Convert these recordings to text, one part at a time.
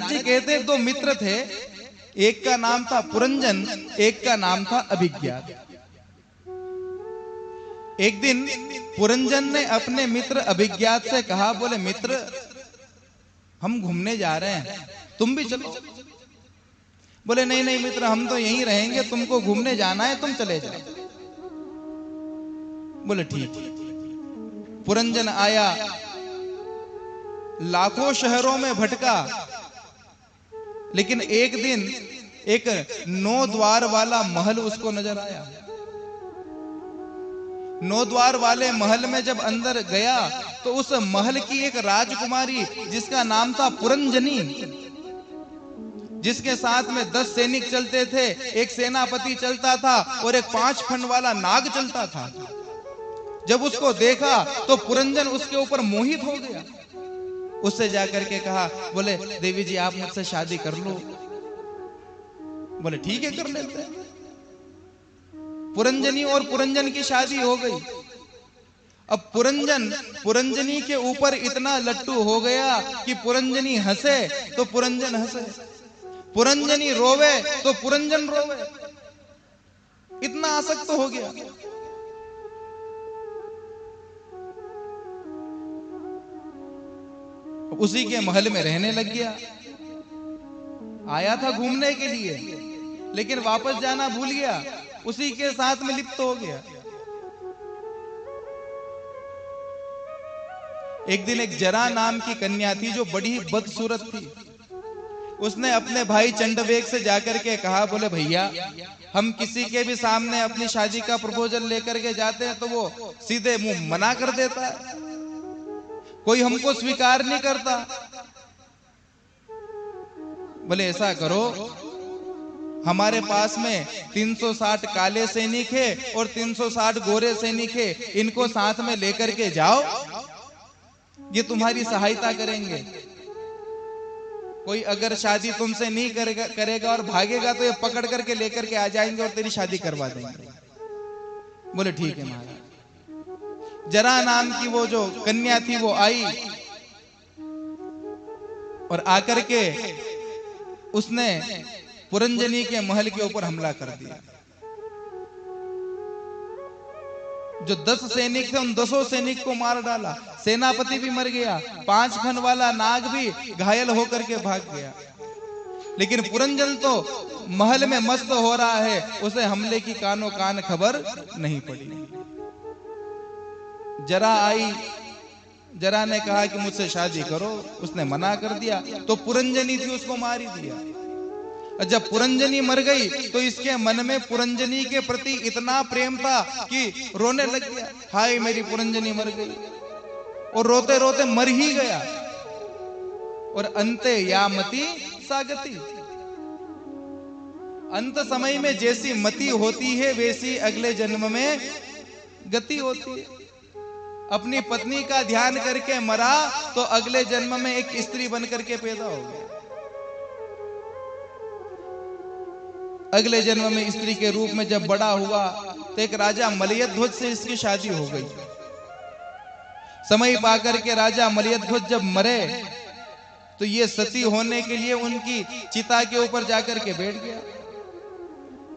जी कहते दो मित्र थे, एक का नाम था पुरंजन, एक का नाम था अभिज्ञात। एक दिन पुरंजन ने अपने मित्र अभिज्ञात से कहा, बोले मित्र हम घूमने जा रहे हैं, तुम भी चलो। बोले नहीं नहीं मित्र, हम तो यहीं रहेंगे, तुमको घूमने जाना है तुम चले जाओ। बोले ठीक। पुरंजन आया, लाखों शहरों में भटका, लेकिन एक दिन एक 9 द्वार वाला महल उसको नजर आया। 9 द्वार वाले महल में जब अंदर गया तो उस महल की एक राजकुमारी जिसका नाम था पुरंजनी, जिसके साथ में 10 सैनिक चलते थे, एक सेनापति चलता था और एक 5 फन वाला नाग चलता था। जब उसको देखा तो पुरंजन उसके ऊपर मोहित हो गया। उससे जाकर के कहा, बोले देवी जी आप मुझसे शादी कर लो। बोले ठीक है कर लेते हैं। पुरंजनी और पुरंजन की शादी हो गई। अब पुरंजन पुरंजनी के ऊपर इतना लट्टू हो गया कि पुरंजनी हंसे तो पुरंजन हंसे, पुरंजनी रोवे तो पुरंजन रोवे, इतना आसक्त हो गया। उसी के महल में रहने लग गया। आया था घूमने के लिए, लेकिन वापस जाना भूल गया, उसी के साथ में लिप्त हो गया। एक दिन एक जरा नाम की कन्या थी जो बड़ी बदसूरत थी। उसने अपने भाई चंडवेग से जाकर के कहा, बोले भैया हम किसी के भी सामने अपनी शादी का प्रपोजल लेकर के जाते हैं तो वो सीधे मुंह मना कर देता है, कोई हमको स्वीकार नहीं करता। बोले ऐसा करो, हमारे पास में 360 काले सैनिक है और 360 गोरे सैनिक है, इनको साथ में लेकर के जाओ, ये तुम्हारी सहायता करेंगे। कोई अगर शादी तुमसे नहीं करेगा और भागेगा तो ये पकड़ करके लेकर के आ जाएंगे और तेरी शादी करवा देंगे। बोले ठीक है महाराज। जरा नाम की वो जो कन्या थी वो आई और आकर के उसने पुरंजनी के महल के ऊपर हमला कर दिया। जो 10 सैनिक थे उन 10 सैनिक को मार डाला, सेनापति भी मर गया, 5 फन वाला नाग भी घायल होकर के भाग गया। लेकिन पुरंजन तो महल में मस्त हो रहा है, उसे हमले की कानो कान खबर नहीं पड़ी। जरा आई, जरा ने कहा कि मुझसे शादी करो, उसने मना कर दिया तो पुरंजनी थी उसको मार ही दिया। और जब पुरंजनी मर गई तो इसके मन में पुरंजनी के प्रति इतना प्रेम था कि रोने लग गया, हाय मेरी पुरंजनी मर गई, और रोते रोते मर ही गया। और अंते यामति सागति, अंत समय में जैसी मति होती है वैसी अगले जन्म में गति होती है। अपनी पत्नी का ध्यान करके मरा तो अगले जन्म में एक स्त्री बनकर के पैदा हो गया। अगले जन्म में स्त्री के रूप में जब बड़ा हुआ तो एक राजा मलयध्वज से इसकी शादी हो गई। समय पाकर के राजा मलयध्वज जब मरे तो ये सती होने के लिए उनकी चिता के ऊपर जाकर के बैठ गया।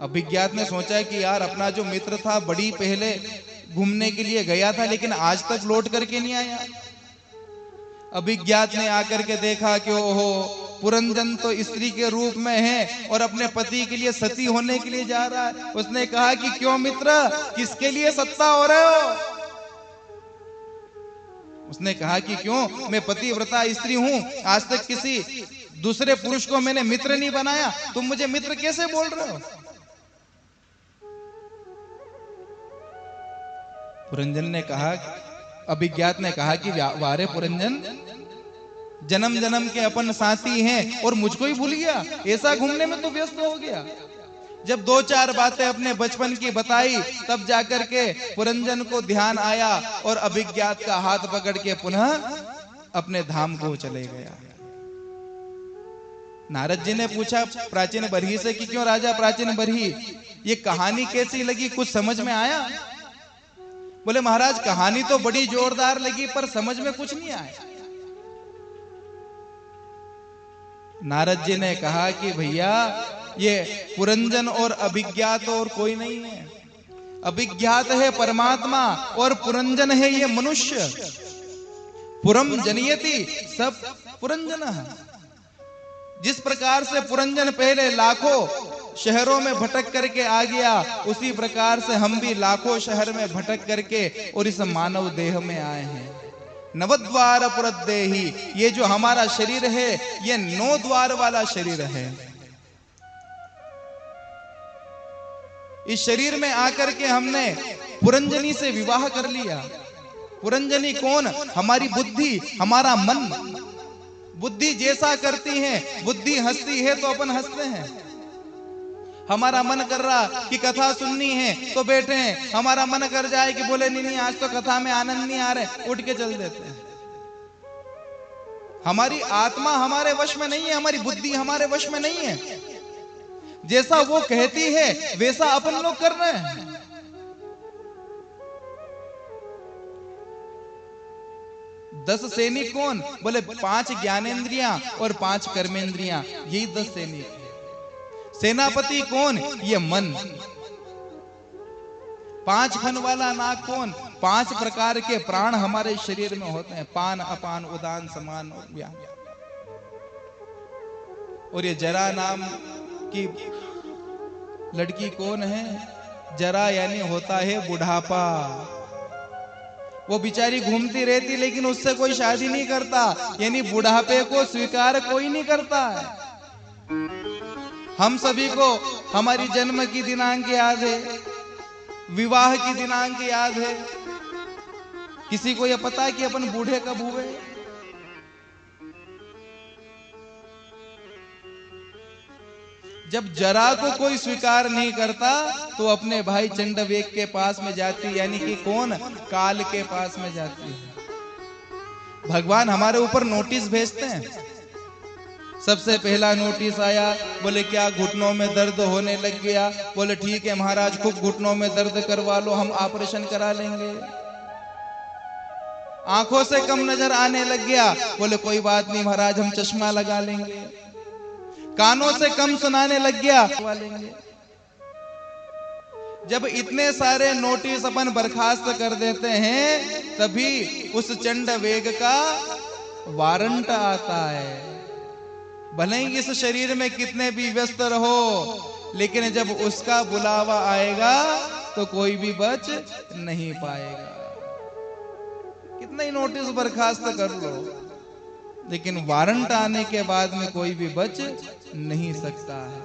अभिज्ञात ने सोचा कि यार अपना जो मित्र था बड़ी पहले घूमने के लिए गया था लेकिन आज तक लौट करके नहीं आया। अभिज्ञात ने आकर के देखा कि ओहो पुरंजन तो स्त्री के रूप में है और अपने पति के लिए सती होने के लिए जा रहा है। उसने कहा कि क्यों मित्र, किसके लिए सत्ता हो रहे हो? उसने कहा कि क्यों, मैं पतिव्रता स्त्री हूं, आज तक किसी दूसरे पुरुष को मैंने मित्र नहीं बनाया, तुम मुझे मित्र कैसे बोल रहे हो? पुरंजन ने कहा, अभिज्ञात ने कहा कि वारे पुरंजन, जन्म जन्म के अपन साथी हैं और मुझको ही भूल गया, ऐसा घूमने में तो व्यस्त हो गया। जब 2-4 बातें अपने बचपन की बताई तब जाकर के पुरंजन को ध्यान आया और अभिज्ञात का हाथ पकड़ के पुनः अपने धाम को चले गया। नारद जी ने पूछा प्राचीन बरही से कि क्यों राजा प्राचीन बरही, ये कहानी कैसी लगी, कुछ समझ में आया? बोले महाराज कहानी तो बड़ी जोरदार लगी पर समझ में कुछ नहीं आया। नारद जी ने कहा कि भैया ये पुरंजन और अभिज्ञात और कोई नहीं है। अभिज्ञात है परमात्मा और पुरंजन है ये मनुष्य। पुरम जनयति, सब पुरंजन है। जिस प्रकार से पुरंजन पहले लाखों शहरों में भटक करके आ गया, उसी प्रकार से हम भी लाखों शहर में भटक करके और इस मानव देह में आए हैं। नवद्वार पुरद्देही, ये जो हमारा शरीर है ये 9 द्वार वाला शरीर है। इस शरीर में आकर के हमने पुरंजनी से विवाह कर लिया। पुरंजनी कौन? हमारी बुद्धि, हमारा मन। बुद्धि जैसा करती है, बुद्धि हंसती है तो अपन हंसते हैं। हमारा मन कर रहा कि कथा सुननी है तो बैठे हैं, हमारा मन कर जाए कि बोले नहीं आज तो कथा में आनंद नहीं आ रहे, उठ के चल देते हैं। हमारी आत्मा हमारे वश में नहीं है, हमारी बुद्धि हमारे वश में नहीं है। जैसा वो कहती है वैसा अपन लोग कर रहे हैं। दस सैनिक कौन? बोले 5 ज्ञानेंद्रियां और 5 कर्मेंद्रियां, यही 10 सैनिक है। सेनापति कौन? ये मन। 5 फन वाला नाक कौन? 5 प्रकार के प्राण हमारे शरीर में होते हैं, पान, अपान, उदान, समान और व्यान। और ये जरा नाम की लड़की कौन है? जरा यानी होता है बुढ़ापा। वो बेचारी घूमती रहती लेकिन उससे कोई शादी नहीं करता, यानी बुढ़ापे को स्वीकार कोई नहीं करता है। हम सभी को हमारी जन्म की दिनांक याद है, विवाह की दिनांक याद है। किसी को यह पता है कि अपन बूढ़े कब हुए? जब जरा को कोई स्वीकार नहीं करता तो अपने भाई चंडवेग के पास में जाती, यानी कि कौन? काल के पास में जाती है। भगवान हमारे ऊपर नोटिस भेजते हैं। सबसे पहला नोटिस आया, बोले क्या घुटनों में दर्द होने लग गया? बोले ठीक है महाराज, खूब घुटनों में दर्द करवा लो, हम ऑपरेशन करा लेंगे। आंखों से कम नजर आने लग गया, बोले कोई बात नहीं महाराज, हम चश्मा लगा लेंगे। कानों से कम सुनाने लग गया, लेंगे। जब इतने सारे नोटिस अपन बर्खास्त कर देते हैं, तभी उस चंड वेग का वारंट आता है। भले ही इस शरीर में कितने भी व्यस्त रहो, लेकिन जब उसका बुलावा आएगा तो कोई भी बच नहीं पाएगा। कितना ही नोटिस बर्खास्त कर लो, लेकिन वारंट आने के बाद में कोई भी बच नहीं सकता है।